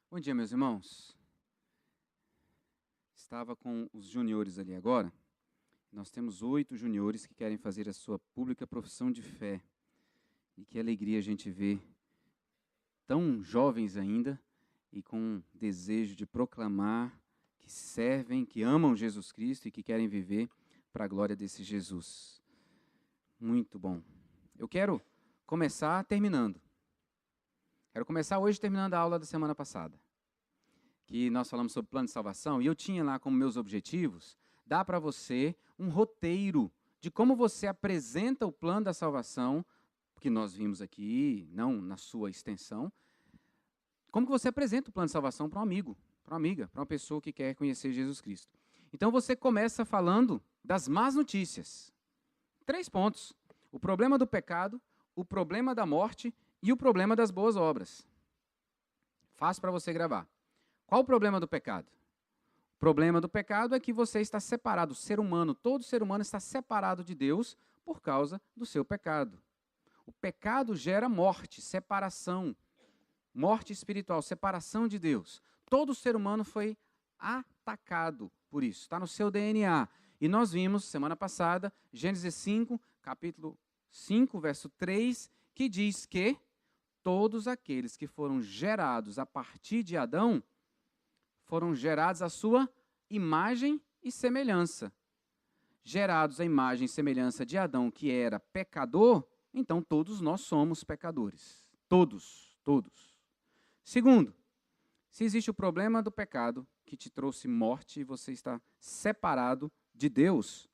Bom dia, meus irmãos. Estava com os juniores ali agora. Nós temos 8 juniores que querem fazer a sua pública profissão de fé. E que alegria a gente ver tão jovens ainda e com desejo de proclamar que servem, que amam Jesus Cristo e que querem viver para a glória desse Jesus. Muito bom. Eu quero começar terminando. Quero começar hoje terminando a aula da semana passada, que nós falamos sobre plano de salvação, e eu tinha lá como meus objetivos dar para você um roteiro de como você apresenta o plano da salvação, que nós vimos aqui, não na sua extensão, como que você apresenta o plano de salvação para um amigo, para uma amiga, para uma pessoa que quer conhecer Jesus Cristo. Então você começa falando das más notícias. 3 pontos: o problema do pecado, o problema da morte e o problema das boas obras. Fácil para você gravar. Qual o problema do pecado? O problema do pecado é que você está separado, o ser humano, todo ser humano está separado de Deus por causa do seu pecado. O pecado gera morte, separação, morte espiritual, separação de Deus. Todo ser humano foi atacado por isso, está no seu DNA. E nós vimos, semana passada, Gênesis 5, capítulo 5, verso 3, que diz que todos aqueles que foram gerados a partir de Adão foram gerados à sua imagem e semelhança. Gerados à imagem e semelhança de Adão, que era pecador, então todos nós somos pecadores. Todos. Segundo, se existe o problema do pecado, que te trouxe morte e você está separado de Deus,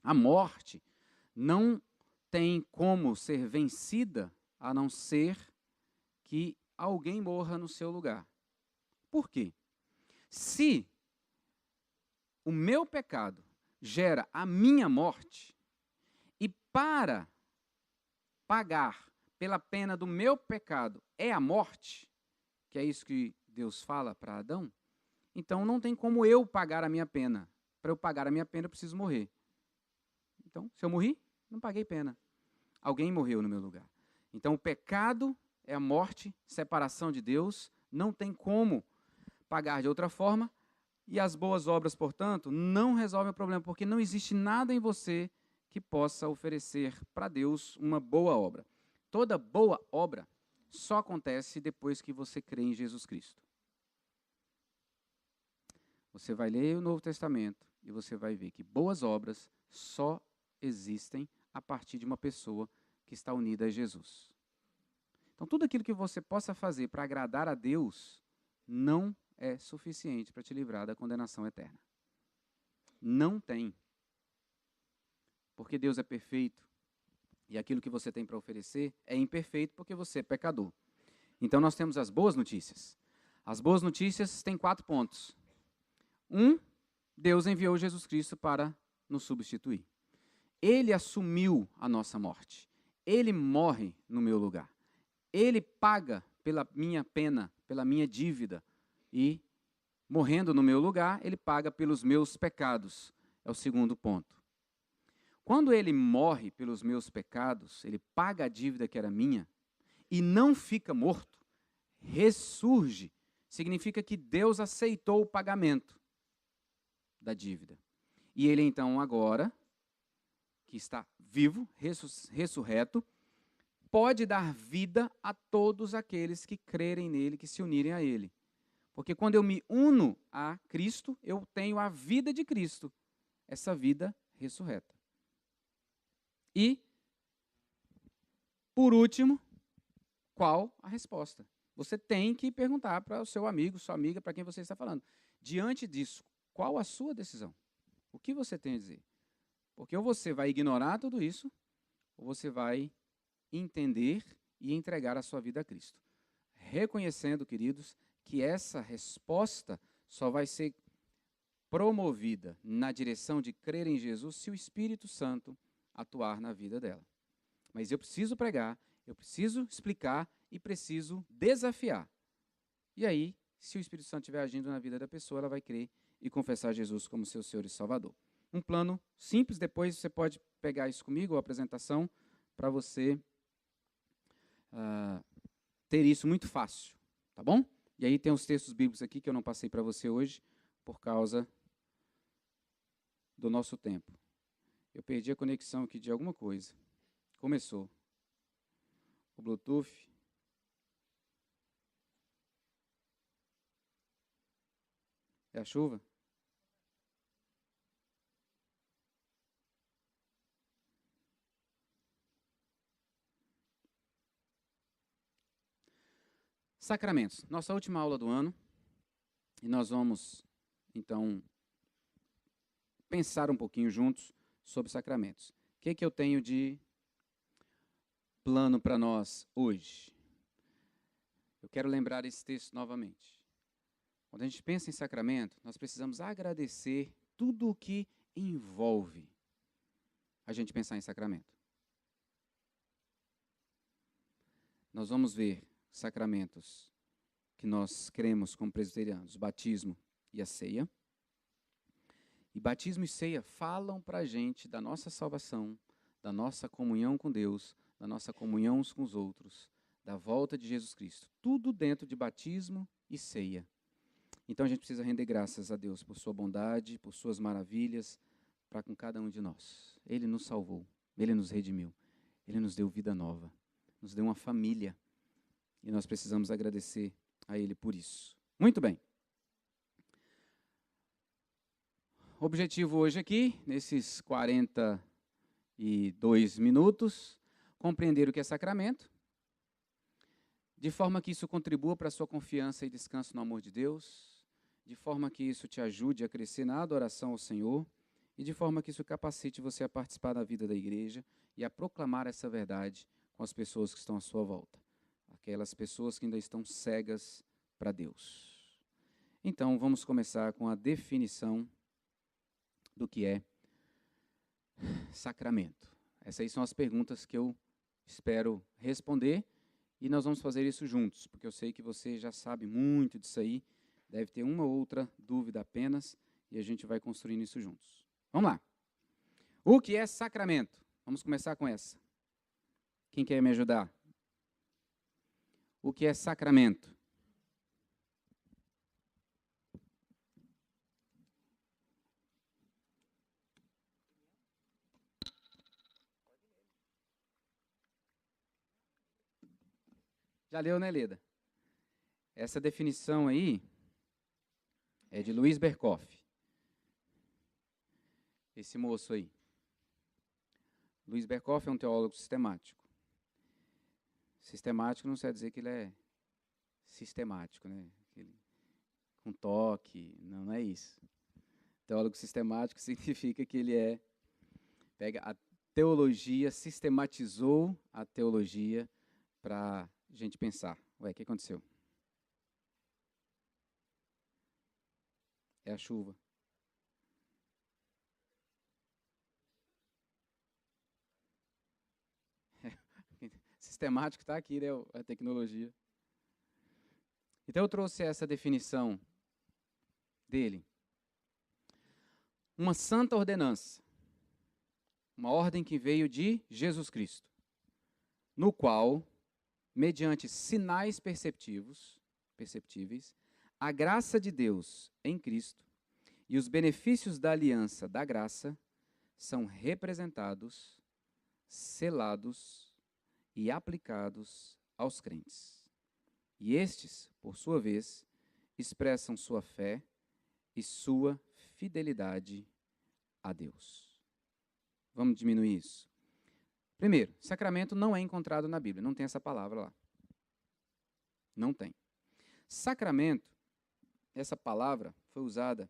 a morte não tem como ser vencida a não ser que alguém morra no seu lugar. Por quê? Se o meu pecado gera a minha morte, e para pagar pela pena do meu pecado é a morte, que é isso que Deus fala para Adão, então não tem como eu pagar a minha pena. Para eu pagar a minha pena, eu preciso morrer. Então, se eu morri, não paguei pena. Alguém morreu no meu lugar. Então, o pecado é a morte, separação de Deus, não tem como pagar de outra forma, e as boas obras, portanto, não resolvem o problema, porque não existe nada em você que possa oferecer para Deus uma boa obra. Toda boa obra só acontece depois que você crê em Jesus Cristo. Você vai ler o Novo Testamento e você vai ver que boas obras só existem a partir de uma pessoa que está unida a Jesus. Então, tudo aquilo que você possa fazer para agradar a Deus não é suficiente para te livrar da condenação eterna. Não tem. Porque Deus é perfeito e aquilo que você tem para oferecer é imperfeito porque você é pecador. Então nós temos as boas notícias. As boas notícias têm 4 pontos. 1, Deus enviou Jesus Cristo para nos substituir. Ele assumiu a nossa morte. Ele morre no meu lugar. Ele paga pela minha pena, pela minha dívida. E, morrendo no meu lugar, ele paga pelos meus pecados. É o 2º ponto. Quando ele morre pelos meus pecados, ele paga a dívida que era minha, e não fica morto, ressurge, significa que Deus aceitou o pagamento da dívida. E ele então agora, que está vivo, ressurreto, pode dar vida a todos aqueles que crerem nele, que se unirem a ele. Porque quando eu me uno a Cristo, eu tenho a vida de Cristo, essa vida ressurreta. E, por último, qual a resposta? Você tem que perguntar para o seu amigo, sua amiga, para quem você está falando. Diante disso, qual a sua decisão? O que você tem a dizer? Porque ou você vai ignorar tudo isso, ou você vai entender e entregar a sua vida a Cristo. Reconhecendo, queridos, que essa resposta só vai ser promovida na direção de crer em Jesus se o Espírito Santo atuar na vida dela. Mas eu preciso pregar, eu preciso explicar e preciso desafiar. E aí, se o Espírito Santo estiver agindo na vida da pessoa, ela vai crer e confessar Jesus como seu Senhor e Salvador. Um plano simples, depois você pode pegar isso comigo, a apresentação, para você ter isso muito fácil, tá bom? E aí tem os textos bíblicos aqui que eu não passei para você hoje, por causa do nosso tempo. Eu perdi a conexão aqui de alguma coisa. Começou. O Bluetooth. É a chuva? Sacramentos. Nossa última aula do ano. E nós vamos, então, pensar um pouquinho juntos sobre sacramentos. O que eu tenho de plano para nós hoje? Eu quero lembrar esse texto novamente. Quando a gente pensa em sacramento, nós precisamos agradecer tudo o que envolve a gente pensar em sacramento. Nós vamos ver sacramentos que nós cremos como presbiterianos, o batismo e a ceia. E batismo e ceia falam para a gente da nossa salvação, da nossa comunhão com Deus, da nossa comunhão uns com os outros, da volta de Jesus Cristo. Tudo dentro de batismo e ceia. Então a gente precisa render graças a Deus por sua bondade, por suas maravilhas, para com cada um de nós. Ele nos salvou, Ele nos redimiu, Ele nos deu vida nova, nos deu uma família. E nós precisamos agradecer a Ele por isso. Muito bem. O objetivo hoje aqui, nesses 42 minutos, compreender o que é sacramento, de forma que isso contribua para a sua confiança e descanso no amor de Deus, de forma que isso te ajude a crescer na adoração ao Senhor, e de forma que isso capacite você a participar da vida da igreja e a proclamar essa verdade com as pessoas que estão à sua volta. Aquelas pessoas que ainda estão cegas para Deus. Então, vamos começar com a definição do que é sacramento. Essas aí são as perguntas que eu espero responder e nós vamos fazer isso juntos, porque eu sei que você já sabe muito disso aí, deve ter uma ou outra dúvida apenas e a gente vai construindo isso juntos. Vamos lá. O que é sacramento? Vamos começar com essa. Quem quer me ajudar? O que é sacramento? Já leu, né, Leda? Essa definição aí é de Luiz Berkoff. Esse moço aí. Luiz Berkoff é um teólogo sistemático. Sistemático não quer dizer que ele é sistemático, né? Com toque, não é isso. Teólogo sistemático significa que ele pega a teologia, sistematizou a teologia para a gente pensar. Ué, o que aconteceu? É a chuva. Sistemático está aqui, né, a tecnologia. Então eu trouxe essa definição dele. Uma santa ordenança, uma ordem que veio de Jesus Cristo, no qual, mediante sinais perceptíveis, a graça de Deus em Cristo e os benefícios da aliança da graça são representados, selados e aplicados aos crentes. E estes, por sua vez, expressam sua fé e sua fidelidade a Deus. Vamos diminuir isso. Primeiro, sacramento não é encontrado na Bíblia, não tem essa palavra lá. Não tem. Sacramento, essa palavra foi usada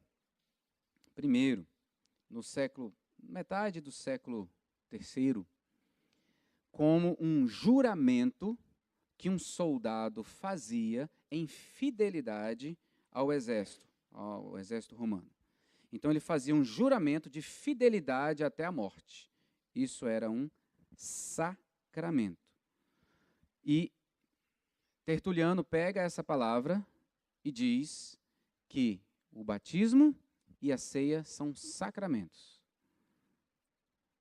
primeiro, metade do século III, como um juramento que um soldado fazia em fidelidade ao exército romano. Então ele fazia um juramento de fidelidade até a morte. Isso era um sacramento. E Tertuliano pega essa palavra e diz que o batismo e a ceia são sacramentos.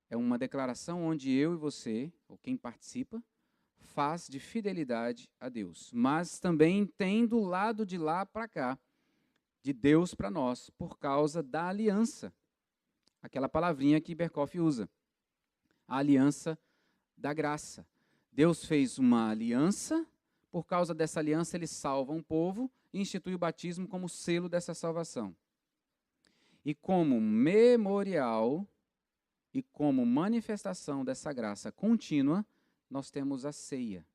É uma declaração onde eu e você, ou quem participa, faz de fidelidade a Deus, mas também tem do lado de lá para cá, de Deus para nós, por causa da aliança. Aquela palavrinha que Berkoff usa, a aliança da graça. Deus fez uma aliança, por causa dessa aliança ele salva um povo e institui o batismo como selo dessa salvação. E como memorial e como manifestação dessa graça contínua, nós temos a ceia.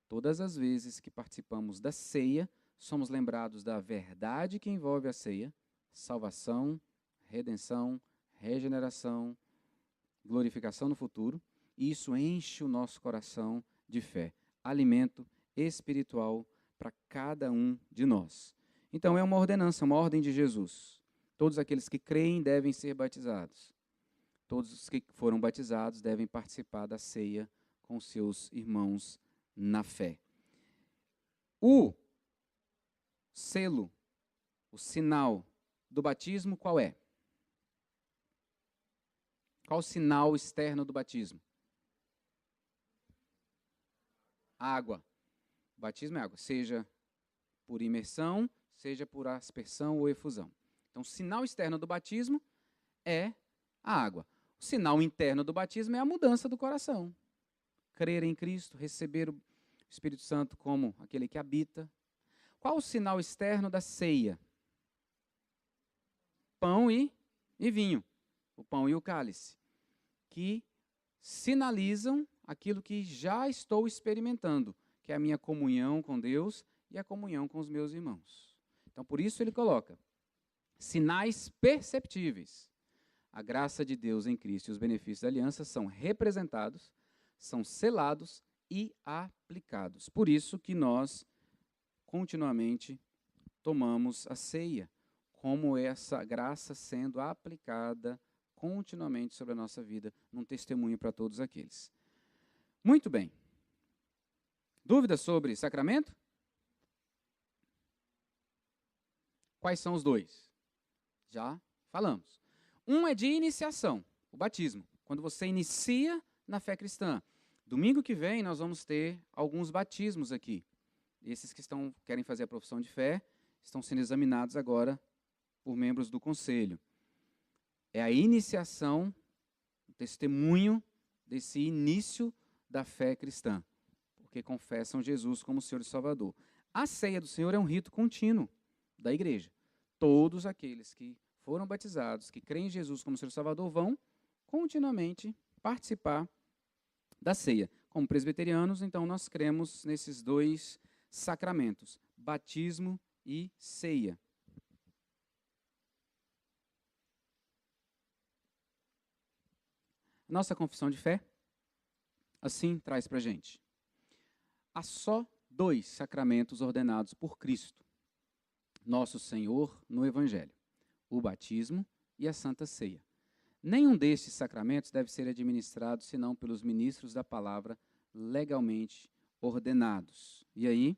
Todas as vezes que participamos da ceia, somos lembrados da verdade que envolve a ceia: salvação, redenção, regeneração, glorificação no futuro. E isso enche o nosso coração de fé, alimento espiritual para cada um de nós. Então é uma ordenança, uma ordem de Jesus. Todos aqueles que creem devem ser batizados. Todos os que foram batizados devem participar da ceia com seus irmãos na fé. O selo, o sinal do batismo, qual é? Qual o sinal externo do batismo? Água. O batismo é água, seja por imersão, seja por aspersão ou efusão. Então, o sinal externo do batismo é a água. O sinal interno do batismo é a mudança do coração. Crer em Cristo, receber o Espírito Santo como aquele que habita. Qual o sinal externo da ceia? Pão e vinho. O pão e o cálice. Que sinalizam aquilo que já estou experimentando, que é a minha comunhão com Deus e a comunhão com os meus irmãos. Então, por isso ele coloca sinais perceptíveis. A graça de Deus em Cristo e os benefícios da aliança são representados, são selados e aplicados. Por isso que nós continuamente tomamos a ceia, como essa graça sendo aplicada continuamente sobre a nossa vida, num testemunho para todos aqueles. Muito bem. Dúvidas sobre sacramento? Quais são os dois? Já falamos. Um é de iniciação, o batismo, quando você inicia na fé cristã. Domingo que vem nós vamos ter alguns batismos aqui. Esses que querem fazer a profissão de fé estão sendo examinados agora por membros do conselho. É a iniciação, o testemunho desse início da fé cristã, porque confessam Jesus como Senhor e Salvador. A ceia do Senhor é um rito contínuo da igreja. Todos aqueles que foram batizados, que creem em Jesus como Senhor e Salvador, vão continuamente participar da ceia. Como presbiterianos, então, nós cremos nesses dois sacramentos, batismo e ceia. Nossa confissão de fé, assim, traz para a gente. Há só 2 sacramentos ordenados por Cristo, nosso Senhor, no Evangelho: o batismo e a Santa Ceia. Nenhum destes sacramentos deve ser administrado senão pelos ministros da palavra legalmente ordenados. E aí,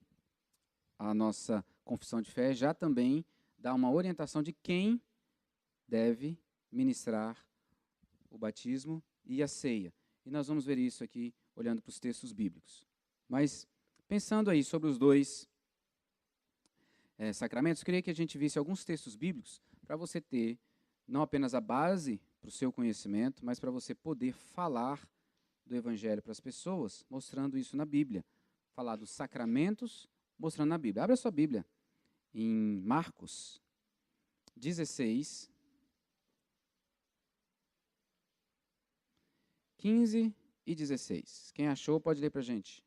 a nossa confissão de fé já também dá uma orientação de quem deve ministrar o batismo e a ceia. E nós vamos ver isso aqui olhando para os textos bíblicos. Mas, pensando aí sobre os 2 sacramentos, queria que a gente visse alguns textos bíblicos para você ter não apenas a base para o seu conhecimento, mas para você poder falar do Evangelho para as pessoas, mostrando isso na Bíblia. Falar dos sacramentos, mostrando na Bíblia. Abra sua Bíblia em Marcos 16, 15 e 16. Quem achou pode ler para a gente.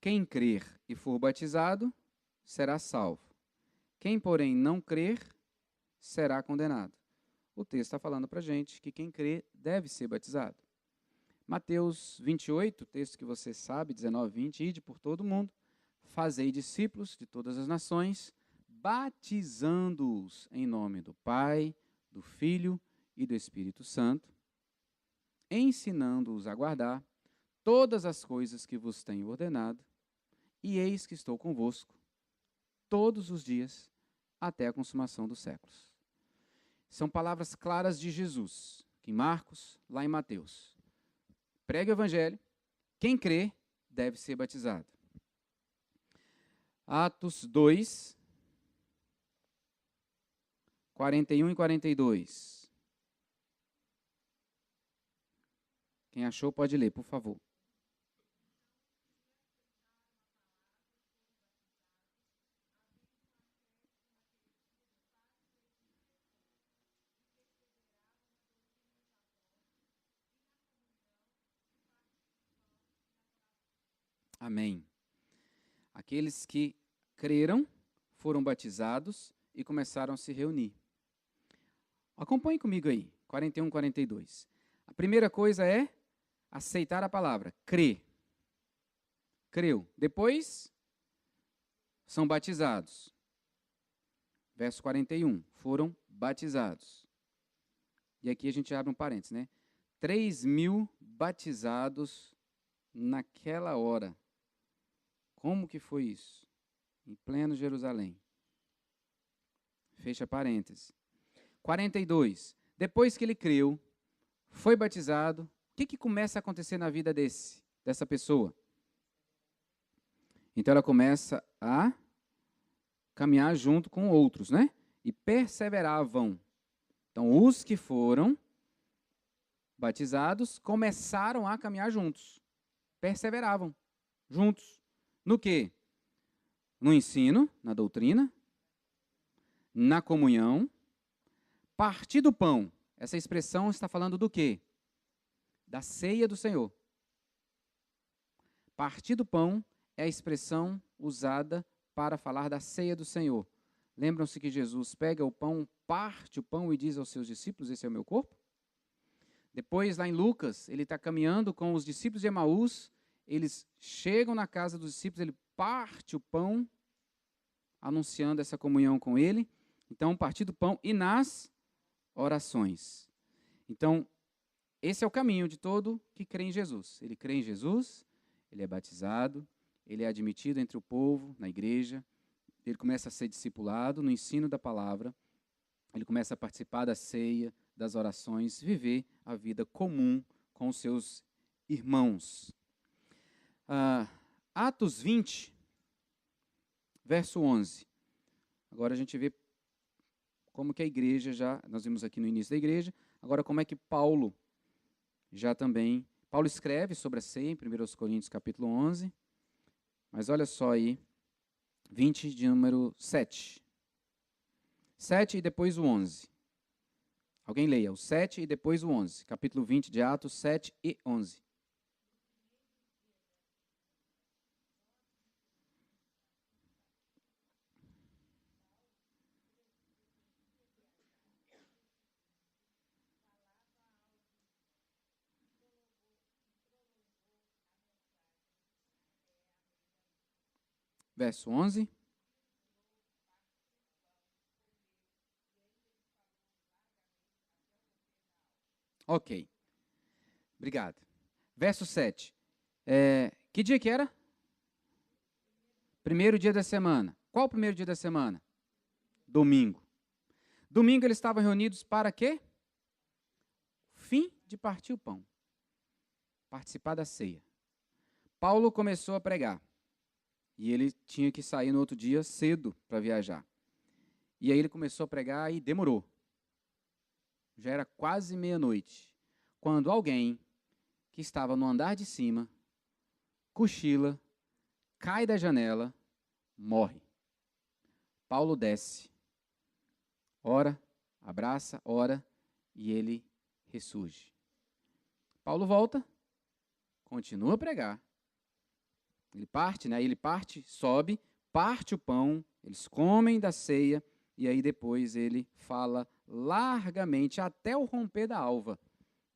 Quem crer e for batizado, será salvo. Quem, porém, não crer, será condenado. O texto está falando para a gente que quem crê deve ser batizado. Mateus 28, texto que você sabe, 19, 20, ide por todo o mundo, fazei discípulos de todas as nações, batizando-os em nome do Pai, do Filho e do Espírito Santo, ensinando-os a guardar todas as coisas que vos tenho ordenado, e eis que estou convosco todos os dias até a consumação dos séculos. São palavras claras de Jesus, que em Marcos, lá em Mateus. Pregue o evangelho, quem crê deve ser batizado. Atos 2, 41 e 42. Quem achou pode ler, por favor. Amém. Aqueles que creram, foram batizados e começaram a se reunir. Acompanhe comigo aí, 41, 42. A primeira coisa é aceitar a palavra, crer. Creu. Depois, são batizados. Verso 41, foram batizados. E aqui a gente abre um parênteses, né? 3.000 batizados naquela hora. Como que foi isso? Em pleno Jerusalém. Fecha parênteses. 42. Depois que ele creu, foi batizado, o que começa a acontecer na vida dessa pessoa? Então ela começa a caminhar junto com outros, né? E perseveravam. Então os que foram batizados começaram a caminhar juntos. Perseveravam juntos. No quê? No ensino, na doutrina, na comunhão, partir do pão. Essa expressão está falando do quê? Da ceia do Senhor. Partir do pão é a expressão usada para falar da ceia do Senhor. Lembram-se que Jesus pega o pão, parte o pão e diz aos seus discípulos, esse é o meu corpo? Depois, lá em Lucas, ele está caminhando com os discípulos de Emaús, eles chegam na casa dos discípulos, ele parte o pão, anunciando essa comunhão com ele. Então, partir do pão e nas orações. Então, esse é o caminho de todo que crê em Jesus. Ele crê em Jesus, ele é batizado, ele é admitido entre o povo, na igreja, ele começa a ser discipulado no ensino da palavra, ele começa a participar da ceia, das orações, viver a vida comum com os seus irmãos. Atos 20, verso 11. Agora a gente vê como que a igreja já, nós vimos aqui no início da igreja, agora como é que Paulo Paulo escreve sobre a ceia em 1 Coríntios capítulo 11, mas olha só aí, 20 de número 7. 7 e depois o 11. Alguém leia, o 7 e depois o 11, capítulo 20 de Atos, 7 e 11. Verso 11. Ok. Obrigado. Verso 7. Que dia que era? Primeiro dia da semana. Qual o primeiro dia da semana? Domingo. Domingo eles estavam reunidos para quê? Fim de partir o pão. Participar da ceia. Paulo começou a pregar. E ele tinha que sair no outro dia cedo para viajar. E aí ele começou a pregar e demorou. Já era quase meia-noite. Quando alguém que estava no andar de cima, cochila, cai da janela, morre. Paulo desce, ora, abraça, ora, e ele ressurge. Paulo volta, continua a pregar. Ele parte, né? Ele parte, sobe, parte o pão, eles comem da ceia, e aí depois ele fala largamente até o romper da alva.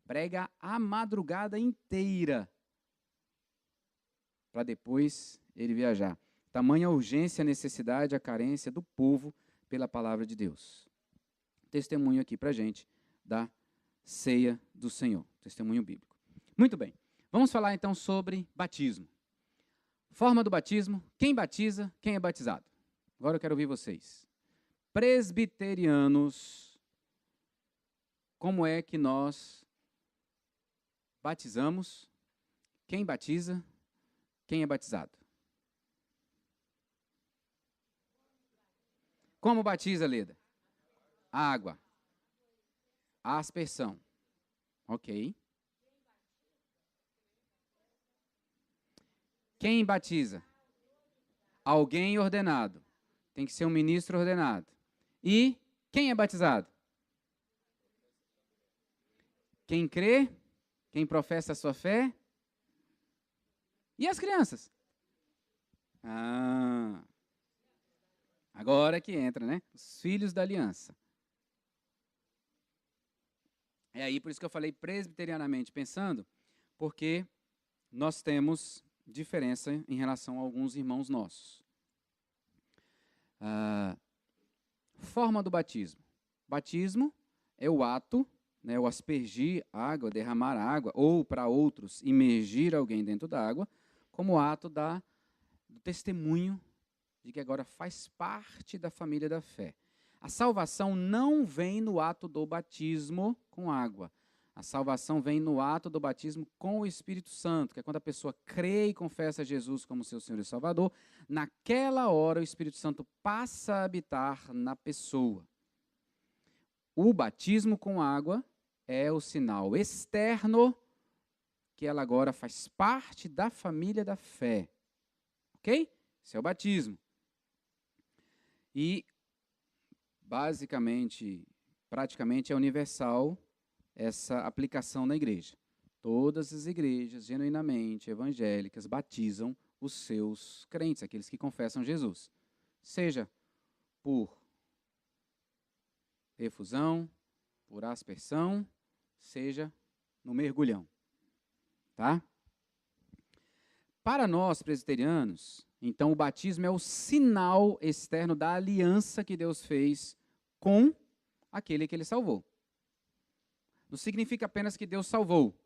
Prega a madrugada inteira, para depois ele viajar. Tamanha urgência, a necessidade, a carência do povo pela palavra de Deus. Testemunho aqui para a gente da ceia do Senhor. Testemunho bíblico. Muito bem. Vamos falar então sobre batismo. Forma do batismo, quem batiza, quem é batizado. Agora eu quero ouvir vocês. Presbiterianos, como é que nós batizamos? Quem batiza, quem é batizado? Como batiza, Leda? Água. Aspersão. Ok. Quem batiza? Alguém ordenado. Tem que ser um ministro ordenado. E quem é batizado? Quem crê? Quem professa a sua fé? E as crianças? Agora que entra, né? Os filhos da aliança. É aí por isso que eu falei presbiterianamente pensando, porque nós temos diferença em relação a alguns irmãos nossos. Forma do batismo. Batismo é o ato, né, o aspergir água, derramar água, ou para outros, imergir alguém dentro da água, como ato do testemunho de que agora faz parte da família da fé. A salvação não vem no ato do batismo com água. A salvação vem no ato do batismo com o Espírito Santo, que é quando a pessoa crê e confessa Jesus como seu Senhor e Salvador. Naquela hora, o Espírito Santo passa a habitar na pessoa. O batismo com água é o sinal externo que ela agora faz parte da família da fé. Ok? Esse é o batismo. E, basicamente, praticamente é universal essa aplicação na igreja. Todas as igrejas, genuinamente evangélicas, batizam os seus crentes, aqueles que confessam Jesus. Seja por efusão, por aspersão, seja no mergulhão. Tá? Para nós, presbiterianos, então o batismo é o sinal externo da aliança que Deus fez com aquele que ele salvou. Não significa apenas que Deus salvou,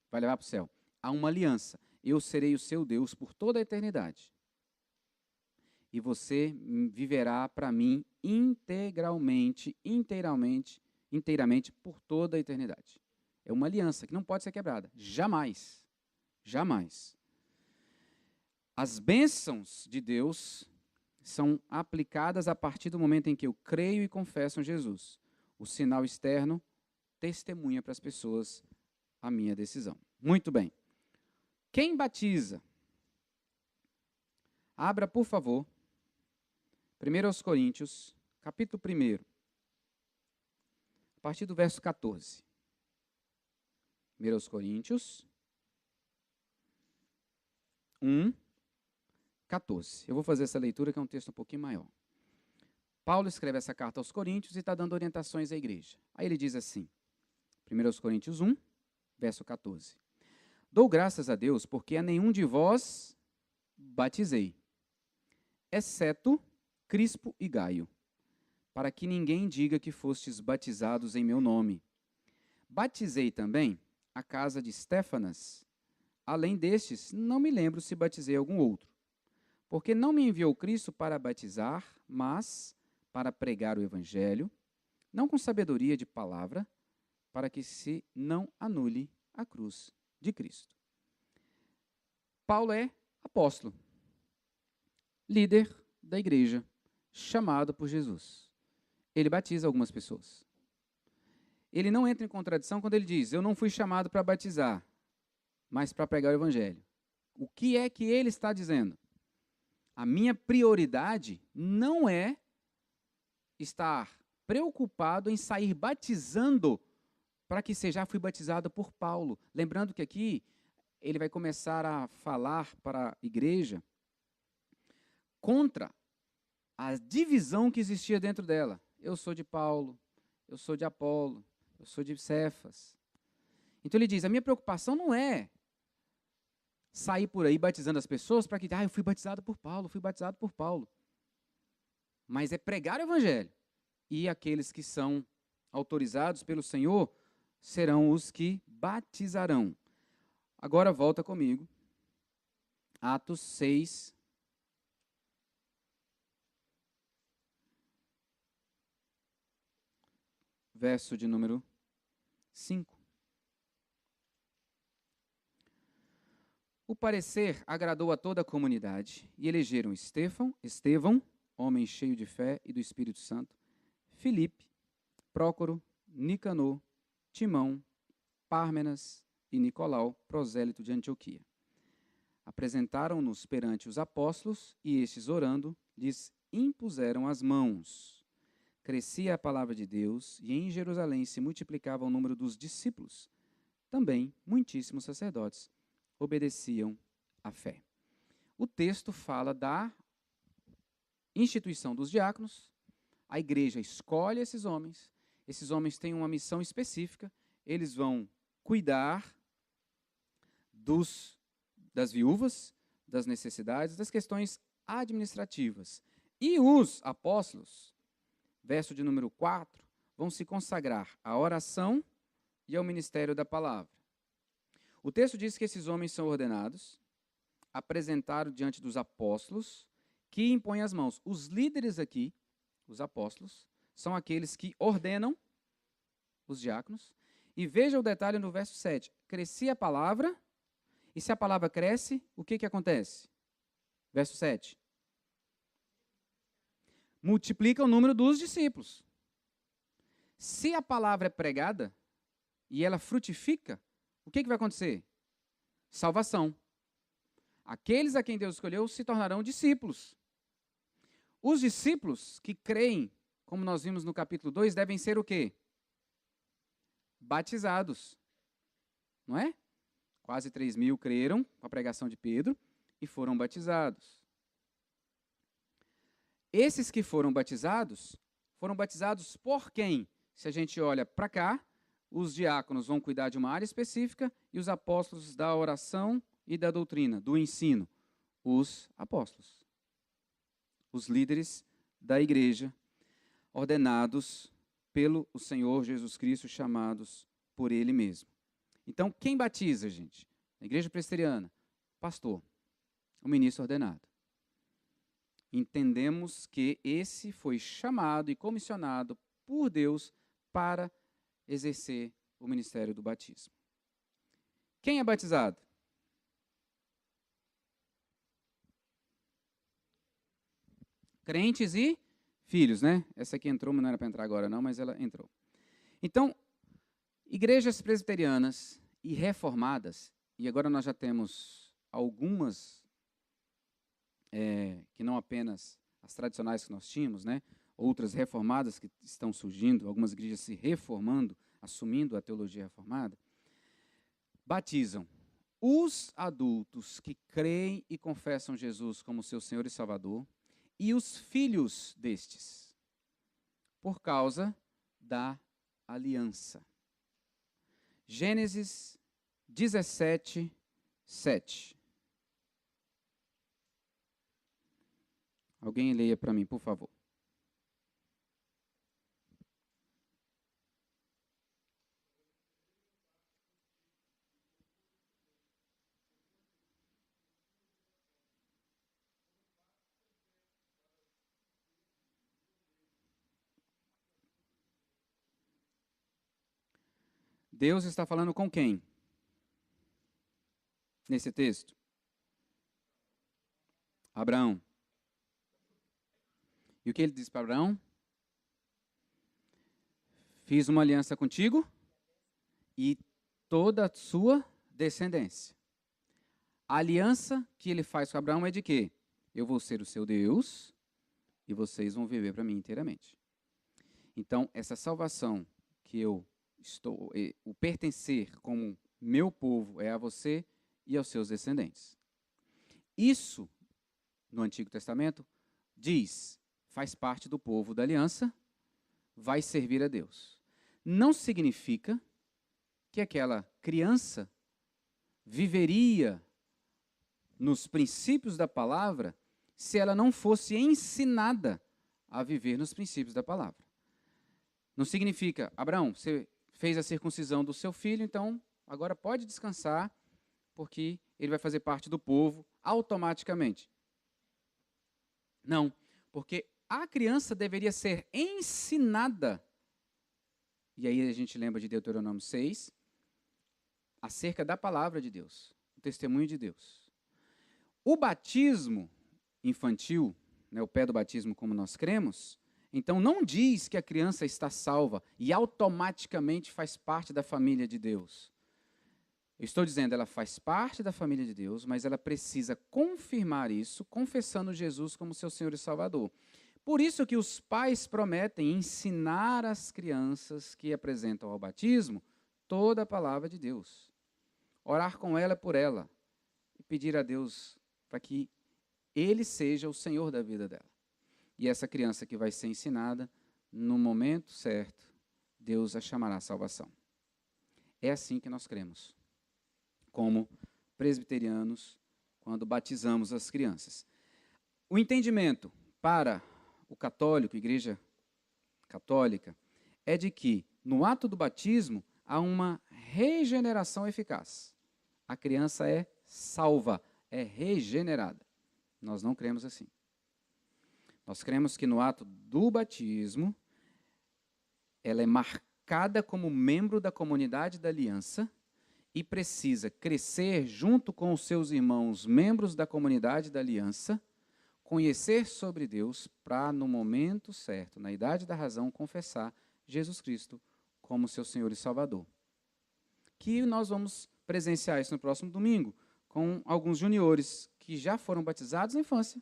vai levar para o céu. Há uma aliança. Eu serei o seu Deus por toda a eternidade. E você viverá para mim inteiramente por toda a eternidade. É uma aliança que não pode ser quebrada. Jamais. Jamais. As bênçãos de Deus são aplicadas a partir do momento em que eu creio e confesso em Jesus. O sinal externo testemunha para as pessoas a minha decisão. Muito bem. Quem batiza? Abra, por favor, 1 Coríntios, capítulo 1, a partir do verso 14. 1 Coríntios 1, 14. Eu vou fazer essa leitura, que é um texto um pouquinho maior. Paulo escreve essa carta aos Coríntios e está dando orientações à igreja. Aí ele diz assim, 1 Coríntios 1, verso 14. Dou graças a Deus, porque a nenhum de vós batizei, exceto Crispo e Gaio, para que ninguém diga que fostes batizados em meu nome. Batizei também a casa de Estéfanas. Além destes, não me lembro se batizei algum outro. Porque não me enviou Cristo para batizar, mas para pregar o Evangelho, não com sabedoria de palavra, para que se não anule a cruz de Cristo. Paulo é apóstolo, líder da igreja, chamado por Jesus. Ele batiza algumas pessoas. Ele não entra em contradição quando ele diz, eu não fui chamado para batizar, mas para pregar o Evangelho. O que é que ele está dizendo? A minha prioridade não é estar preocupado em sair batizando para que já fui batizado por Paulo. Lembrando que aqui ele vai começar a falar para a igreja contra a divisão que existia dentro dela. Eu sou de Paulo, eu sou de Apolo, eu sou de Cefas. Então ele diz, a minha preocupação não é sair por aí batizando as pessoas para que, eu fui batizado por Paulo, fui batizado por Paulo. Mas é pregar o Evangelho. E aqueles que são autorizados pelo Senhor serão os que batizarão. Agora volta comigo. Atos 6. Verso de número 5. O parecer agradou a toda a comunidade, e elegeram Estevão, homem cheio de fé e do Espírito Santo, Filipe, Prócoro, Nicanor, Timão, Pármenas e Nicolau, prosélito de Antioquia. Apresentaram-nos perante os apóstolos, e estes, orando, lhes impuseram as mãos. Crescia a palavra de Deus, e em Jerusalém se multiplicava o número dos discípulos. Também muitíssimos sacerdotes obedeciam à fé. O texto fala da instituição dos diáconos. A igreja escolhe esses homens têm uma missão específica, eles vão cuidar das viúvas, das necessidades, das questões administrativas. E os apóstolos, verso de número 4, vão se consagrar à oração e ao ministério da palavra. O texto diz que esses homens são ordenados, apresentados diante dos apóstolos, que impõem as mãos. Os líderes aqui, os apóstolos, são aqueles que ordenam os diáconos. E veja o detalhe no verso 7. Crescia a palavra, e se a palavra cresce, o que acontece? Verso 7. Multiplica o número dos discípulos. Se a palavra é pregada e ela frutifica, o que vai acontecer? Salvação. Aqueles a quem Deus escolheu se tornarão discípulos. Os discípulos que creem, como nós vimos no capítulo 2, devem ser o quê? Batizados. Não é? Quase 3.000 creram com a pregação de Pedro e foram batizados. Esses que foram batizados por quem? Se a gente olha para cá, os diáconos vão cuidar de uma área específica e os apóstolos da oração e da doutrina, do ensino. Os apóstolos. Os líderes da igreja, ordenados pelo Senhor Jesus Cristo, chamados por Ele mesmo. Então, quem batiza, gente? Na igreja presbiteriana, pastor, o ministro ordenado. Entendemos que esse foi chamado e comissionado por Deus para exercer o ministério do batismo. Quem é batizado? Crentes e filhos, né? Essa aqui entrou, mas não era para entrar agora não, mas ela entrou. Então, igrejas presbiterianas e reformadas, e agora nós já temos algumas, que não apenas as tradicionais que nós tínhamos, né? Outras reformadas que estão surgindo, algumas igrejas se reformando, assumindo a teologia reformada, batizam os adultos que creem e confessam Jesus como seu Senhor e Salvador e os filhos destes, por causa da aliança. Gênesis 17, 7. Alguém leia para mim, por favor. Deus está falando com quem? Nesse texto? Abraão. E o que ele diz para Abraão? Fiz uma aliança contigo e toda a sua descendência. A aliança que ele faz com Abraão é de quê? Eu vou ser o seu Deus e vocês vão viver para mim inteiramente. Então, essa salvação que eu o pertencer como meu povo é a você e aos seus descendentes. Isso, no Antigo Testamento, diz, faz parte do povo da aliança, vai servir a Deus. Não significa que aquela criança viveria nos princípios da palavra se ela não fosse ensinada a viver nos princípios da palavra. Não significa, Abraão, você fez a circuncisão do seu filho, então agora pode descansar, porque ele vai fazer parte do povo automaticamente. Não, porque a criança deveria ser ensinada, e aí a gente lembra de Deuteronômio 6, acerca da palavra de Deus, o testemunho de Deus. O batismo infantil, né, o pé do batismo como nós cremos, então não diz que a criança está salva e automaticamente faz parte da família de Deus. Eu estou dizendo, ela faz parte da família de Deus, mas ela precisa confirmar isso, confessando Jesus como seu Senhor e Salvador. Por isso que os pais prometem ensinar às crianças que apresentam ao batismo toda a palavra de Deus. Orar com ela por ela e pedir a Deus para que Ele seja o Senhor da vida dela. E essa criança que vai ser ensinada, no momento certo, Deus a chamará à salvação. É assim que nós cremos, como presbiterianos, quando batizamos as crianças. O entendimento para o católico, igreja católica, é de que no ato do batismo há uma regeneração eficaz. A criança é salva, é regenerada. Nós não cremos assim. Nós cremos que no ato do batismo, ela é marcada como membro da comunidade da aliança e precisa crescer junto com os seus irmãos, membros da comunidade da aliança, conhecer sobre Deus para, no momento certo, na idade da razão, confessar Jesus Cristo como seu Senhor e Salvador. Que nós vamos presenciar isso no próximo domingo, com alguns juniores que já foram batizados na infância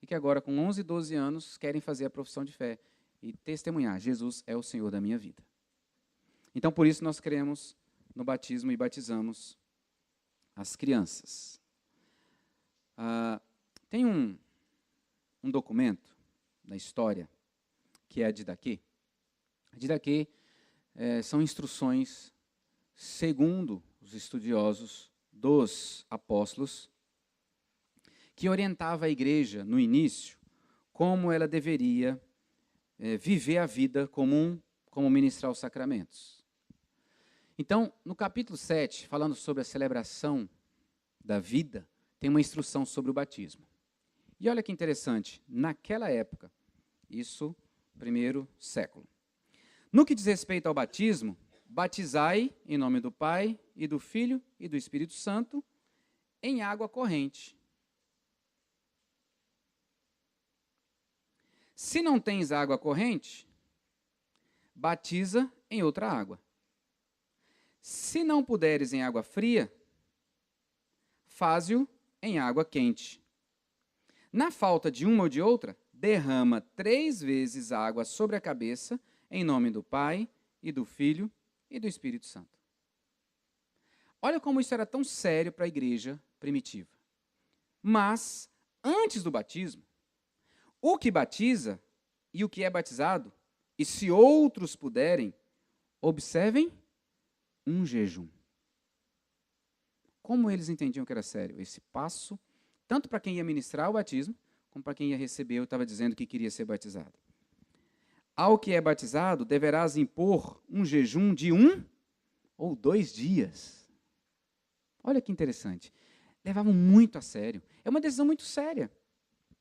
e que agora, com 11 e 12 anos, querem fazer a profissão de fé e testemunhar: Jesus é o Senhor da minha vida. Então, por isso, nós cremos no batismo e batizamos as crianças. Tem um documento da história, que é a Didaquê. A Didaquê são instruções, segundo os estudiosos dos apóstolos, que orientava a igreja, no início, como ela deveria viver a vida comum, como ministrar os sacramentos. Então, no capítulo 7, falando sobre a celebração da vida, tem uma instrução sobre o batismo. E olha que interessante, naquela época, isso, primeiro século. No que diz respeito ao batismo, batizai em nome do Pai, e do Filho, e do Espírito Santo, em água corrente. Se não tens água corrente, batiza em outra água. Se não puderes em água fria, faze-o em água quente. Na falta de uma ou de outra, derrama 3 vezes água sobre a cabeça, em nome do Pai, e do Filho, e do Espírito Santo. Olha como isso era tão sério para a igreja primitiva. Mas, antes do batismo, o que batiza e o que é batizado, e se outros puderem, observem um jejum. Como eles entendiam que era sério esse passo, tanto para quem ia ministrar o batismo, como para quem ia receber, eu estava dizendo que queria ser batizado. Ao que é batizado, deverás impor um jejum de 1 ou 2 dias. Olha que interessante. Levavam muito a sério. É uma decisão muito séria.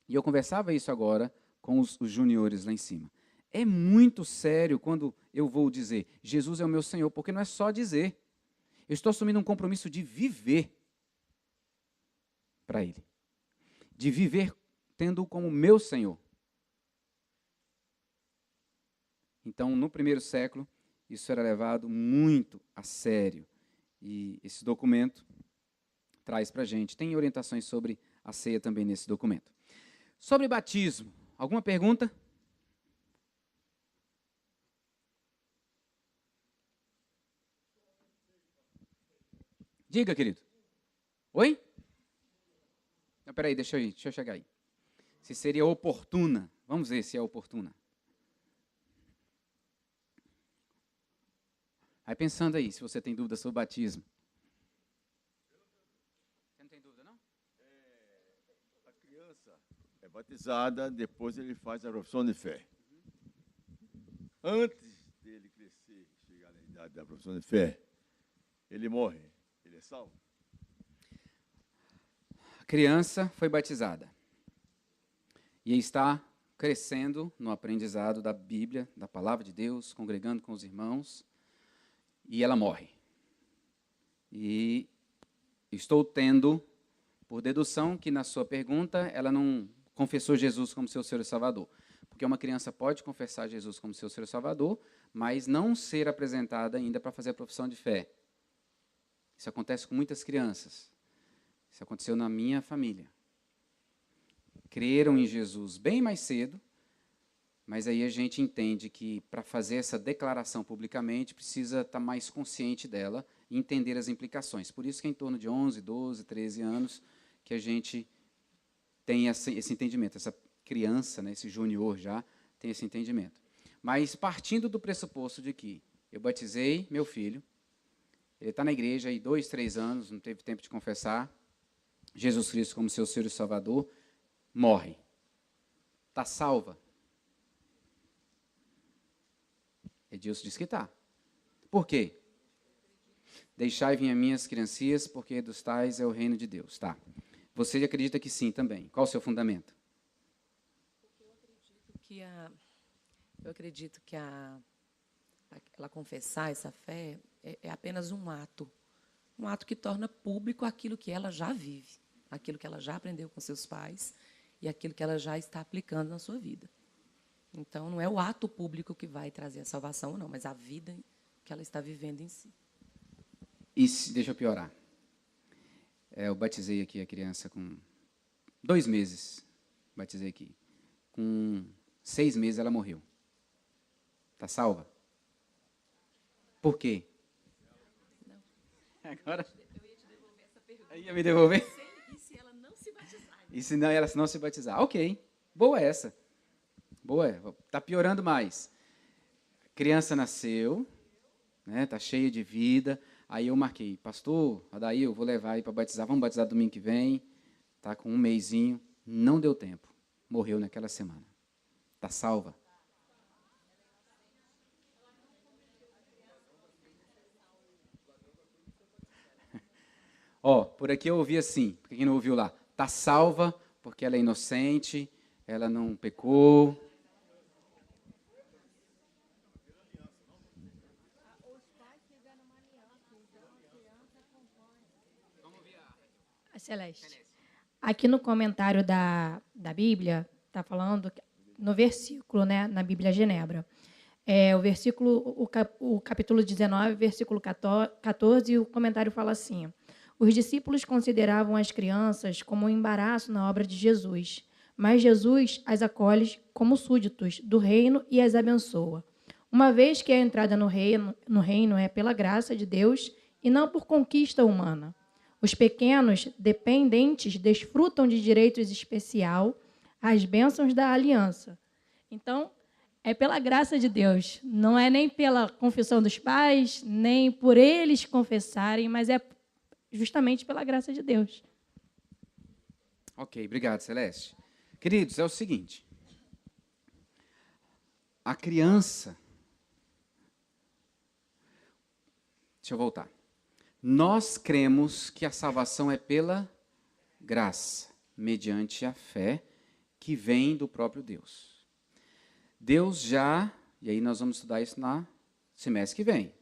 E eu conversava isso agora com os juniores lá em cima. É muito sério quando eu vou dizer, Jesus é o meu Senhor, porque não é só dizer. Eu estou assumindo um compromisso de viver para Ele. De viver tendo-o como meu Senhor. Então, no primeiro século, isso era levado muito a sério. E esse documento traz para a gente. Tem orientações sobre a ceia também nesse documento. Sobre batismo, alguma pergunta? Diga, querido. Oi? Não, peraí, deixa eu chegar aí. Se seria oportuna. Vamos ver se é oportuna. Vai pensando aí, se você tem dúvida sobre o batismo. Você não tem dúvida, não? A criança é batizada, depois ele faz a profissão de fé. Antes dele crescer e chegar na idade da profissão de fé, ele morre. Ele é salvo? criança foi batizada e está crescendo no aprendizado da Bíblia, da Palavra de Deus, congregando com os irmãos, e ela morre. E estou tendo, por dedução, que na sua pergunta ela não confessou Jesus como seu Senhor e Salvador. Porque uma criança pode confessar Jesus como seu Senhor e Salvador, mas não ser apresentada ainda para fazer a profissão de fé. Isso acontece com muitas crianças. Isso aconteceu na minha família. Creram em Jesus bem mais cedo, mas aí a gente entende que para fazer essa declaração publicamente precisa estar mais consciente dela e entender as implicações. Por isso que é em torno de 11, 12, 13 anos que a gente tem esse entendimento. Essa criança, né, esse júnior já, tem esse entendimento. Mas partindo do pressuposto de que eu batizei meu filho, ele está na igreja há 2, 3 anos, não teve tempo de confessar Jesus Cristo como seu Senhor e Salvador, morre. Está salva? Edilson diz que está. Por quê? Deixai vir as minhas criancinhas, porque dos tais é o reino de Deus. Tá. Você acredita que sim também. Qual o seu fundamento? Eu acredito que ela confessar essa fé é apenas um ato que torna público aquilo que ela já vive, aquilo que ela já aprendeu com seus pais e aquilo que ela já está aplicando na sua vida. Então, não é o ato público que vai trazer a salvação, não, mas a vida que ela está vivendo em si. Deixa eu piorar. Eu batizei aqui a criança com 2 meses. Batizei aqui. Com 6 meses ela morreu. Está salva? Por quê? Não. Agora? Eu ia te devolver essa pergunta. Ia me devolver? E se ela não se batizar? E se não, ela não se batizar? Ok. Boa essa. Boa. Está piorando mais. A criança nasceu, né? Está cheia de vida. Aí eu marquei, pastor, daí eu vou levar aí para batizar. Vamos batizar domingo que vem. Está com 1 mesinho. Não deu tempo. Morreu naquela semana. Está salva? Ó, por aqui eu ouvi assim, para quem não ouviu lá, está salva porque ela é inocente, ela não pecou. A Celeste. Aqui no comentário da Bíblia, está falando, no versículo, né, na Bíblia Genebra, o capítulo 19, versículo 14, o comentário fala assim: os discípulos consideravam as crianças como um embaraço na obra de Jesus, mas Jesus as acolhe como súditos do reino e as abençoa. Uma vez que a entrada no reino é pela graça de Deus e não por conquista humana. Os pequenos dependentes desfrutam de direitos especiais, as bênçãos da aliança. Então, é pela graça de Deus, não é nem pela confissão dos pais, nem por eles confessarem, mas é justamente pela graça de Deus. Ok, obrigado, Celeste. Queridos, é o seguinte. A criança... Deixa eu voltar. Nós cremos que a salvação é pela graça, mediante a fé que vem do próprio Deus. Deus já, e aí nós vamos estudar isso na semestre que vem,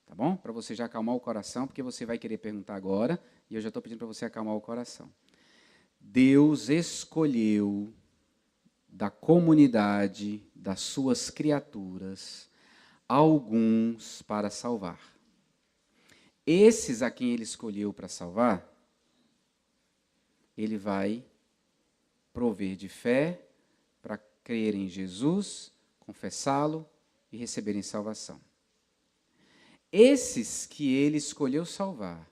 tá bom? Para você já acalmar o coração, porque você vai querer perguntar agora, e eu já estou pedindo para você acalmar o coração. Deus escolheu da comunidade, das suas criaturas, alguns para salvar. Esses a quem ele escolheu para salvar, ele vai prover de fé para crer em Jesus, confessá-lo e receberem salvação. Esses que ele escolheu salvar,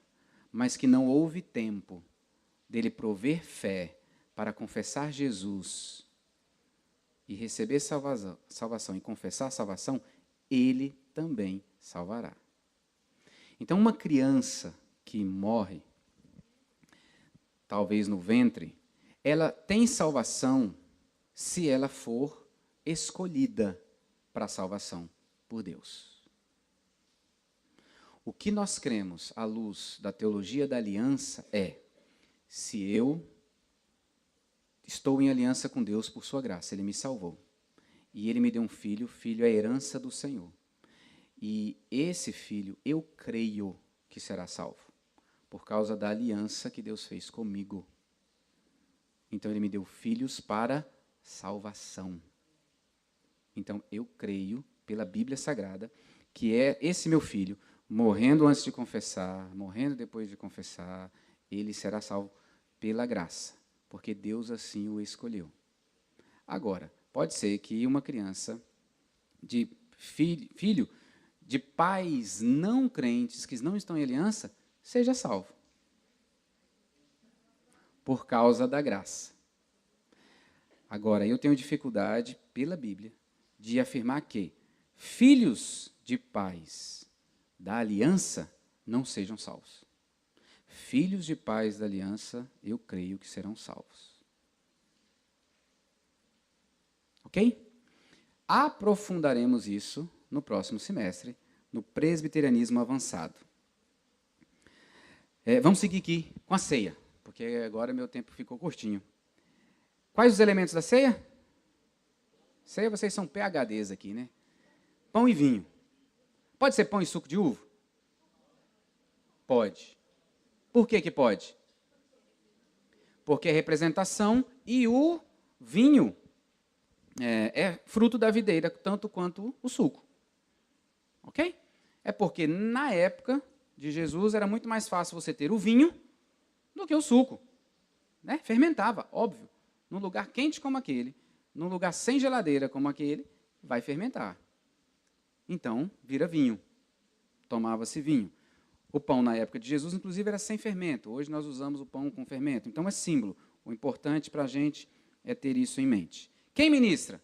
mas que não houve tempo dele prover fé para confessar Jesus e receber salvação e confessar a salvação, ele também salvará. Então, uma criança que morre, talvez no ventre, ela tem salvação se ela for escolhida para a salvação por Deus. O que nós cremos à luz da teologia da aliança é, se eu estou em aliança com Deus por sua graça, Ele me salvou. E Ele me deu um filho, filho é a herança do Senhor. E esse filho, eu creio que será salvo, por causa da aliança que Deus fez comigo. Então, Ele me deu filhos para salvação. Então, eu creio, pela Bíblia Sagrada, que é esse meu filho, morrendo antes de confessar, morrendo depois de confessar, ele será salvo pela graça, porque Deus assim o escolheu. Agora, pode ser que uma criança de filho de pais não crentes, que não estão em aliança, seja salvo, por causa da graça. Agora, eu tenho dificuldade, pela Bíblia, de afirmar que filhos de pais da aliança não sejam salvos. Filhos de pais da aliança, eu creio que serão salvos. Ok? Aprofundaremos isso no próximo semestre, no presbiterianismo avançado. Vamos seguir aqui com a ceia, porque agora meu tempo ficou curtinho. Quais os elementos da ceia? Ceia, vocês são PhDs aqui, né? Pão e vinho. Pode ser pão e suco de uva? Pode. Por que que pode? Porque é representação e o vinho é fruto da videira, tanto quanto o suco. Ok? É porque na época de Jesus era muito mais fácil você ter o vinho do que o suco. Né? Fermentava, óbvio. Num lugar quente como aquele, num lugar sem geladeira como aquele, vai fermentar. Então, vira vinho. Tomava-se vinho. O pão na época de Jesus, inclusive, era sem fermento. Hoje nós usamos o pão com fermento. Então, é símbolo. O importante para a gente é ter isso em mente. Quem ministra?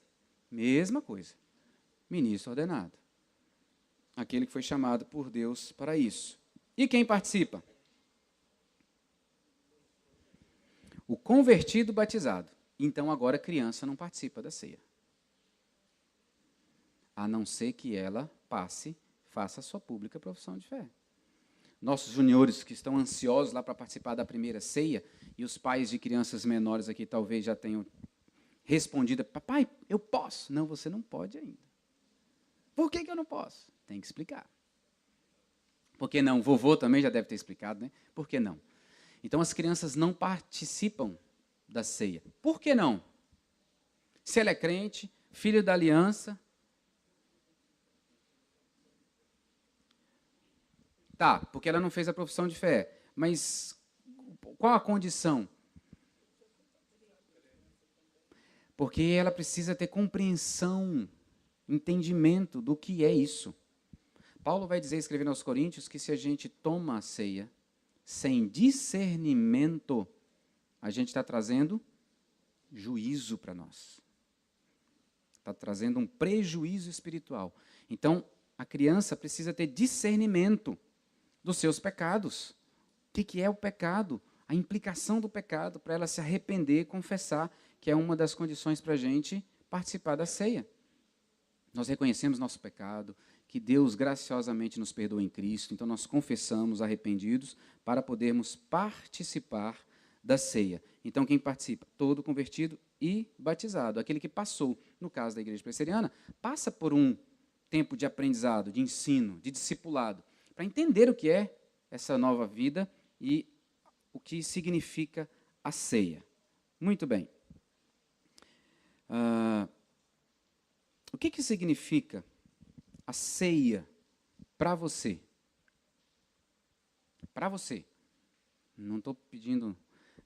Mesma coisa. Ministro ordenado. Aquele que foi chamado por Deus para isso. E quem participa? O convertido batizado. Então, agora, a criança não participa da ceia. A não ser que ela faça a sua pública profissão de fé. Nossos juniores que estão ansiosos lá para participar da primeira ceia, e os pais de crianças menores aqui talvez já tenham respondido: papai, eu posso. Não, você não pode ainda. Por que eu não posso? Tem que explicar. Por que não? Vovô também já deve ter explicado, né? Por que não? Então, as crianças não participam da ceia. Por que não? Se ela é crente, filho da aliança. Tá, porque ela não fez a profissão de fé. Mas qual a condição? Porque ela precisa ter compreensão, entendimento do que é isso. Paulo vai dizer, escrevendo aos Coríntios, que se a gente toma a ceia sem discernimento, a gente está trazendo juízo para nós. Está trazendo um prejuízo espiritual. Então, a criança precisa ter discernimento dos seus pecados. O que é o pecado? A implicação do pecado para ela se arrepender e confessar, que é uma das condições para a gente participar da ceia. Nós reconhecemos nosso pecado, que Deus graciosamente nos perdoa em Cristo, então nós confessamos arrependidos para podermos participar da ceia. Então quem participa? Todo convertido e batizado. Aquele que passou, no caso da igreja presbiteriana, passa por um tempo de aprendizado, de ensino, de discipulado, para entender o que é essa nova vida e o que significa a ceia. Muito bem. O que significa a ceia para você? Para você. Não estou pedindo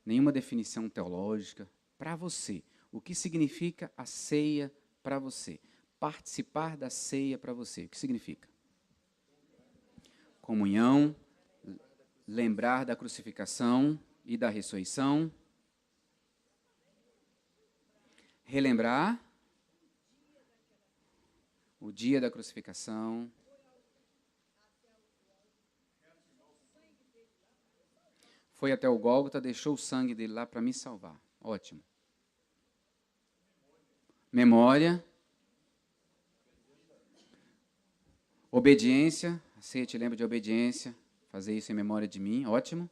nenhuma definição teológica. Para você. O que significa a ceia para você? Participar da ceia para você. O que significa? Comunhão, lembrar da crucificação e da ressurreição. Relembrar o dia da crucificação. Foi até o Gólgota, deixou o sangue dele lá para me salvar. Ótimo. Memória. Obediência. A ceia te lembra de obediência. Fazer isso em memória de mim. Ótimo.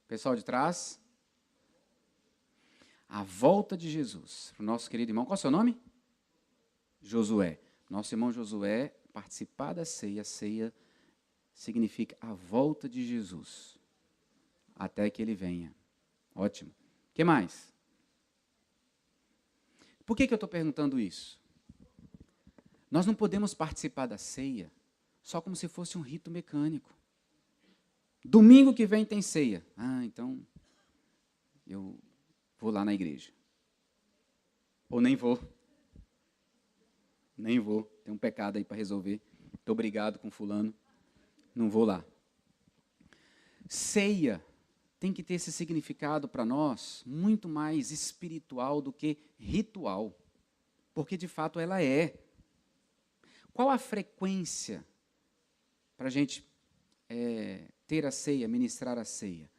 Pessoal de trás. A volta de Jesus. Para o nosso querido irmão, qual é o seu nome? Josué. Nosso irmão Josué, participar da ceia. A ceia significa a volta de Jesus. Até que ele venha. Ótimo. O que mais? Por que eu estou perguntando isso? Nós não podemos participar da ceia só como se fosse um rito mecânico. Domingo que vem tem ceia. Ah, então eu vou lá na igreja. Ou nem vou. Nem vou. Tem um pecado aí para resolver. Estou brigado com fulano. Não vou lá. Ceia tem que ter esse significado para nós muito mais espiritual do que ritual. Porque, de fato, ela é. Qual a frequência para a gente ter a ceia, ministrar a ceia?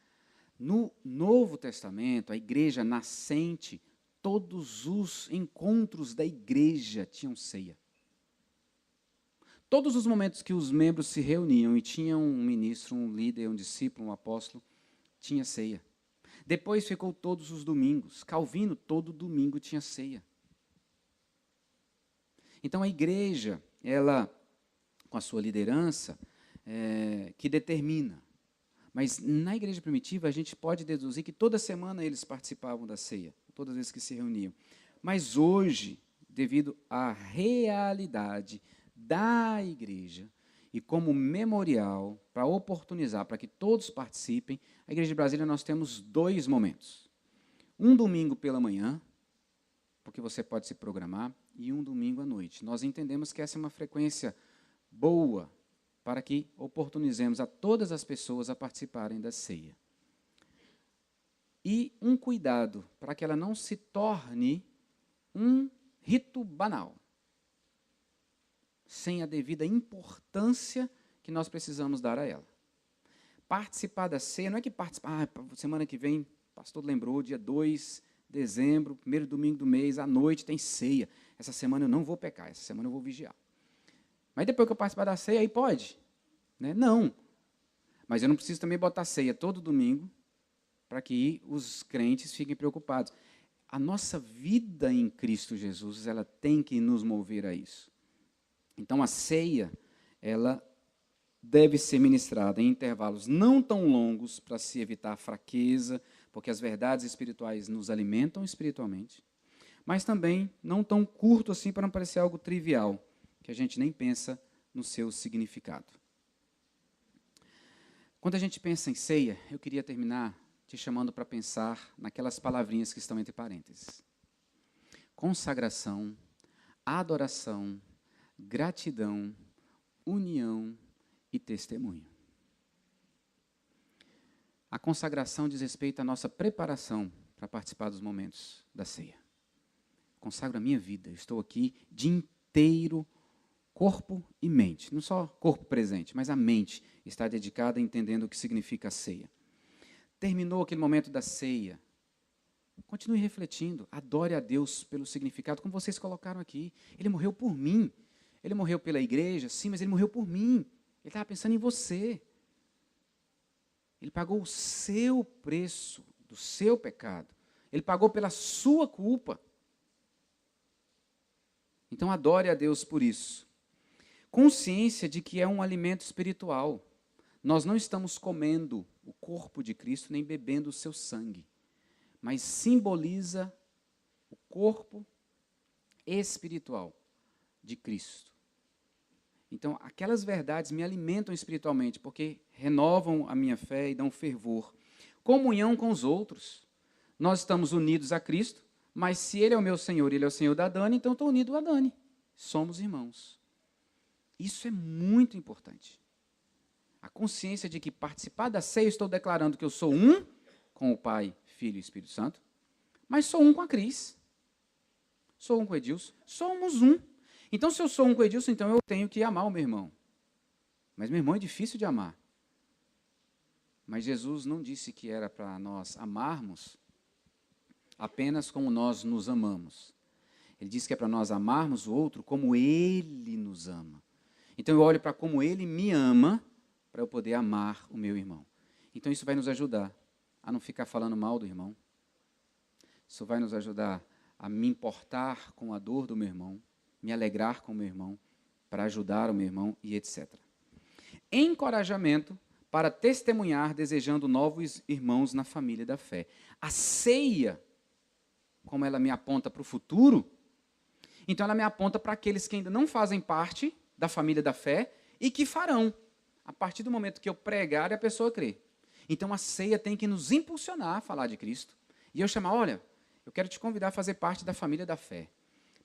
No Novo Testamento, a igreja nascente, todos os encontros da igreja tinham ceia. Todos os momentos que os membros se reuniam e tinham um ministro, um líder, um discípulo, um apóstolo, tinha ceia. Depois ficou todos os domingos. Calvino, todo domingo tinha ceia. Então a igreja, ela, com a sua liderança, que determina. Mas na igreja primitiva a gente pode deduzir que toda semana eles participavam da ceia, todas as vezes que se reuniam. Mas hoje, devido à realidade da igreja e como memorial, para oportunizar, para que todos participem, a Igreja de Brasília nós temos 2 momentos. Um domingo pela manhã, porque você pode se programar, e um domingo à noite. Nós entendemos que essa é uma frequência boa para que oportunizemos a todas as pessoas a participarem da ceia. E um cuidado para que ela não se torne um rito banal, sem a devida importância que nós precisamos dar a ela. Participar da ceia, não é que participar, semana que vem, o pastor lembrou, dia 2 de dezembro, primeiro domingo do mês, à noite tem ceia. Essa semana eu não vou pecar, essa semana eu vou vigiar. Mas depois que eu participar da ceia, aí pode? Né? Não. Mas eu não preciso também botar ceia todo domingo para que os crentes fiquem preocupados. A nossa vida em Cristo Jesus, ela tem que nos mover a isso. Então, a ceia, ela deve ser ministrada em intervalos não tão longos para se evitar a fraqueza, porque as verdades espirituais nos alimentam espiritualmente, mas também não tão curto assim para não parecer algo trivial, que a gente nem pensa no seu significado. Quando a gente pensa em ceia, eu queria terminar te chamando para pensar naquelas palavrinhas que estão entre parênteses. Consagração, adoração, gratidão, união e testemunho. A consagração diz respeito à nossa preparação para participar dos momentos da ceia. Consagro a minha vida, estou aqui de inteiro, corpo e mente. Não só corpo presente, mas a mente está dedicada a entendendo o que significa a ceia. Terminou aquele momento da ceia. Continue refletindo, adore a Deus pelo significado, como vocês colocaram aqui. Ele morreu por mim. Ele morreu pela igreja, sim, mas ele morreu por mim. Ele estava pensando em você. Ele pagou o seu preço do seu pecado. Ele pagou pela sua culpa. Então, adore a Deus por isso. Consciência de que é um alimento espiritual. Nós não estamos comendo o corpo de Cristo, nem bebendo o seu sangue, mas simboliza o corpo espiritual de Cristo. Então, aquelas verdades me alimentam espiritualmente, porque renovam a minha fé e dão fervor. Comunhão com os outros. Nós estamos unidos a Cristo, mas se Ele é o meu Senhor, Ele é o Senhor da Dani, então eu estou unido a Dani. Somos irmãos. Isso é muito importante. A consciência de que participar da ceia, eu estou declarando que eu sou um com o Pai, Filho e Espírito Santo, mas sou um com a Cris. Sou um com o Edilson. Somos um. Então, se eu sou um com o Edilson, então eu tenho que amar o meu irmão. Mas meu irmão é difícil de amar. Mas Jesus não disse que era para nós amarmos apenas como nós nos amamos. Ele disse que é para nós amarmos o outro como Ele nos ama. Então, eu olho para como Ele me ama para eu poder amar o meu irmão. Então, isso vai nos ajudar a não ficar falando mal do irmão. isso vai nos ajudar a me importar com a dor do meu irmão, me alegrar com o meu irmão, para ajudar o meu irmão e etc. Encorajamento para testemunhar desejando novos irmãos na família da fé. A ceia, como ela me aponta para o futuro, então ela me aponta para aqueles que ainda não fazem parte da família da fé e que farão, a partir do momento que eu pregar e a pessoa crer. Então a ceia tem que nos impulsionar a falar de Cristo. E eu chamar, olha, eu quero te convidar a fazer parte da família da fé.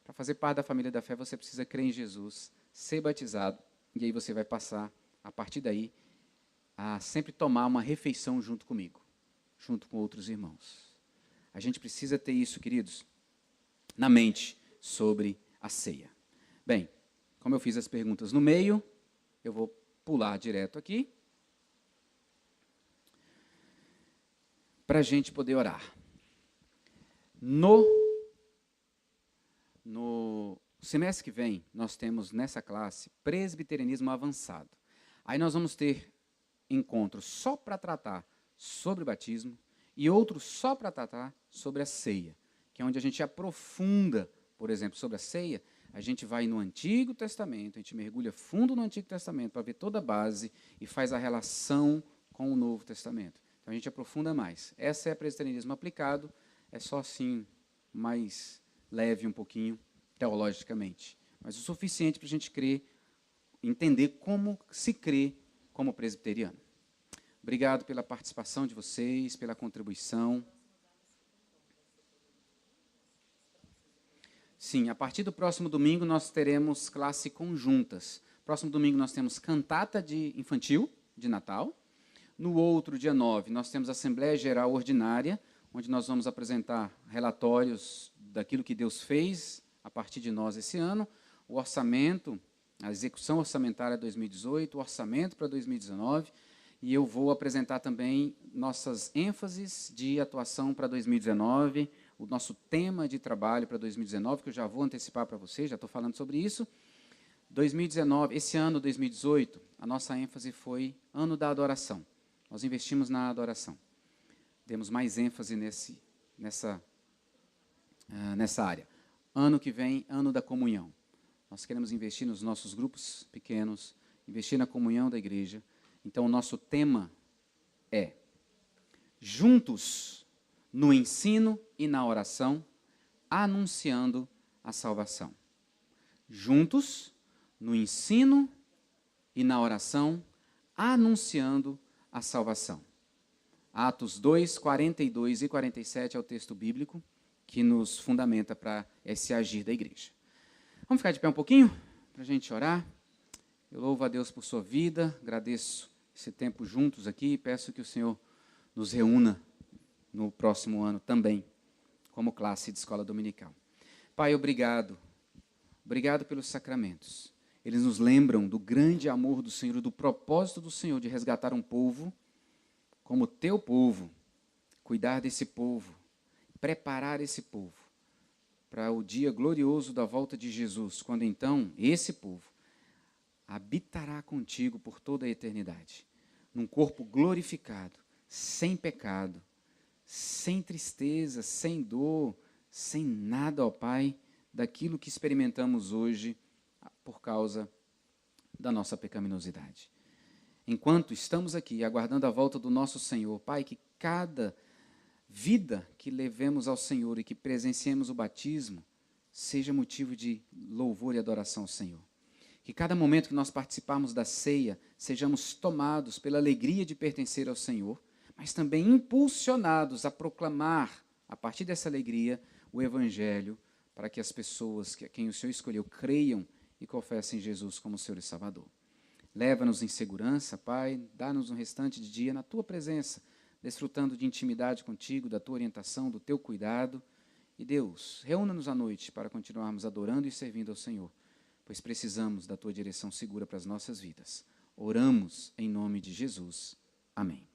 Para fazer parte da família da fé, você precisa crer em Jesus, ser batizado, e aí você vai passar, a partir daí, a sempre tomar uma refeição junto comigo, junto com outros irmãos. A gente precisa ter isso, queridos, na mente sobre a ceia. Bem, como eu fiz as perguntas no meio, eu vou pular direto aqui, para a gente poder orar. No semestre que vem, nós temos nessa classe presbiterianismo avançado. Aí nós vamos ter encontros só para tratar sobre o batismo e outros só para tratar sobre a ceia, que é onde a gente aprofunda, por exemplo, sobre a ceia. A gente vai no Antigo Testamento, a gente mergulha fundo no Antigo Testamento para ver toda a base e faz a relação com o Novo Testamento. Então a gente aprofunda mais. Essa é a presbiterianismo aplicado, é só assim, mais leve um pouquinho, teologicamente. Mas o suficiente para a gente crer, entender como se crê como presbiteriano. Obrigado pela participação de vocês, pela contribuição. Sim, a partir do próximo domingo nós teremos classe conjuntas. Próximo domingo nós temos cantata de infantil, de Natal. No outro, dia 9, nós temos Assembleia Geral Ordinária, onde nós vamos apresentar relatórios daquilo que Deus fez a partir de nós esse ano, o orçamento, a execução orçamentária 2018, o orçamento para 2019, e eu vou apresentar também nossas ênfases de atuação para 2019, o nosso tema de trabalho para 2019, que eu já vou antecipar para vocês, já estou falando sobre isso. 2019, esse ano, 2018, a nossa ênfase foi ano da adoração. Nós investimos na adoração. Demos mais ênfase nessa área. Ano que vem, ano da comunhão. Nós queremos investir nos nossos grupos pequenos, investir na comunhão da igreja. Então, o nosso tema é juntos no ensino e na oração, anunciando a salvação. Juntos no ensino e na oração, anunciando a salvação. Atos 2, 42 e 47 é o texto bíblico que nos fundamenta para esse agir da igreja. Vamos ficar de pé um pouquinho para a gente orar? Eu louvo a Deus por sua vida, agradeço esse tempo juntos aqui e peço que o Senhor nos reúna no próximo ano também, como classe de escola dominical. Pai, obrigado. Obrigado pelos sacramentos. Eles nos lembram do grande amor do Senhor, do propósito do Senhor de resgatar um povo como teu povo, cuidar desse povo, preparar esse povo para o dia glorioso da volta de Jesus, quando então esse povo habitará contigo por toda a eternidade, num corpo glorificado, sem pecado, sem tristeza, sem dor, sem nada, ó Pai, daquilo que experimentamos hoje por causa da nossa pecaminosidade. Enquanto estamos aqui aguardando a volta do nosso Senhor, Pai, que cada vida que levemos ao Senhor e que presenciemos o batismo seja motivo de louvor e adoração ao Senhor. Que cada momento que nós participarmos da ceia, sejamos tomados pela alegria de pertencer ao Senhor, mas também impulsionados a proclamar, a partir dessa alegria, o Evangelho, para que as pessoas a quem o Senhor escolheu creiam e confessem Jesus como Senhor e Salvador. Leva-nos em segurança, Pai, dá-nos um restante de dia na Tua presença, desfrutando de intimidade contigo, da Tua orientação, do Teu cuidado. E Deus, reúna-nos à noite para continuarmos adorando e servindo ao Senhor, pois precisamos da Tua direção segura para as nossas vidas. Oramos em nome de Jesus. Amém.